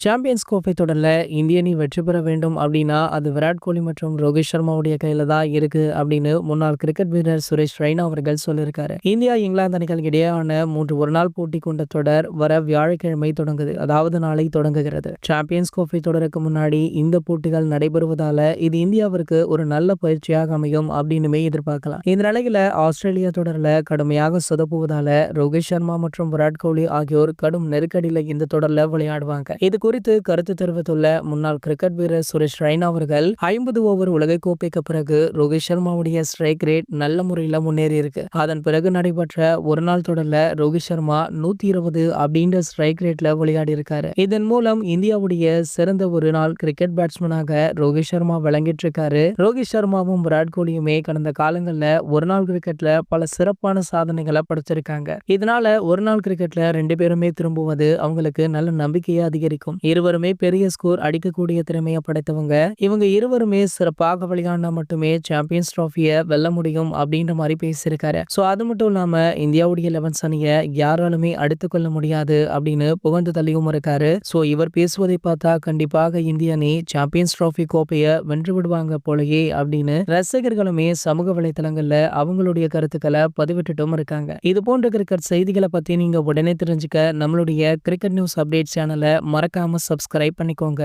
Champions கோப்பை தொடர்ல இந்திய அணி வெற்றி பெற வேண்டும் அப்படின்னா அது விராட் கோலி மற்றும் ரோஹித் சர்மாவுடைய கையில தான் இருக்கு அப்படின்னு முன்னாள் கிரிக்கெட் வீரர் சுரேஷ் ரெய்னா அவர்கள் சொல்லியிருக்காரு. இந்தியா இங்கிலாந்து அணிகள் இடையேயான 3 ஒருநாள் போட்டி கொண்ட தொடர் வர வியாழக்கிழமை தொடங்குது. அதாவது நாளை தொடங்குகிறது. சாம்பியன்ஸ் கோப்பை தொடருக்கு முன்னாடி இந்த போட்டிகள் நடைபெறுவதால இது இந்தியாவிற்கு ஒரு நல்ல பயிற்சியாக அமையும் அப்படின்னுமே எதிர்பார்க்கலாம். இந்த நிலையில ஆஸ்திரேலியா தொடர்ல கடுமையாக சொதப்புவதால ரோஹித் சர்மா மற்றும் விராட் கோலி ஆகியோர் கடும் நெருக்கடியில இந்த தொடர்ல விளையாடுவாங்க. இது குறித்து கருத்து தெரிவித்துள்ள முன்னாள் கிரிக்கெட் வீரர் சுரேஷ் ரெய்னா அவர்கள் 50 ஓவர் உலகக்கோப்பைக்கு பிறகு ரோஹித் சர்மாவுடைய ஸ்ட்ரைக் ரேட் நல்ல முறையில் முன்னேறி இருக்கு. அதன் பிறகு நடைபெற்ற ஒரு நாள் தொடர்ல ரோஹித் சர்மா 120 அப்படின்ற ஸ்ட்ரைக் ரேட்ல விளையாடி இருக்காரு. இதன் மூலம் இந்தியாவுடைய சிறந்த ஒரு நாள் கிரிக்கெட் பேட்ஸ்மேனாக ரோஹித் சர்மா விளங்கிட்டு இருக்காரு. ரோஹித் சர்மாவும் விராட் கோலியுமே கடந்த காலங்கள்ல ஒரு நாள் கிரிக்கெட்ல பல சிறப்பான சாதனைகளை படைச்சிருக்காங்க. இதனால ஒரு நாள் கிரிக்கெட்ல 2 பேருமே திரும்புவது அவங்களுக்கு நல்ல நம்பிக்கையை அதிகரிக்கும். இருவருமே பெரிய ஸ்கோர் அடிக்கக்கூடிய திறமையை படைத்தவங்க. இவங்க இருவருமே சிறப்பாக விளையாடினா மட்டுமே சாம்பியன்ஸ் டிராஃபியை வெல்ல முடியும் அப்படின்ற மாதிரி பேசியிருக்காரு. சோ அது மட்டும் இல்லாம இந்தியாவுடைய 11 அணியை யாராலுமே அடுத்துக் கொள்ள முடியாது அப்படின்னு புகழ்ந்து தள்ளியும் இருக்காரு. சோ இவர் பேசுவதை பார்த்தா கண்டிப்பாக இந்திய அணி சாம்பியன்ஸ் டிராஃபி கோப்பையை வென்று விடுவாங்க போலயே அப்படின்னு ரசிகர்களுமே சமூக வலைதளங்கள்ல அவங்களுடைய கருத்துக்களை பதிவிட்டுட்டும் இருக்காங்க. இது போன்ற கிரிக்கெட் செய்திகளை பத்தி நீங்க உடனே தெரிஞ்சுக்க நம்மளுடைய கிரிக்கெட் நியூஸ் அப்டேட் சேனலை மறக்காம சப்ஸ்கிரைப் பண்ணிக்கோங்க.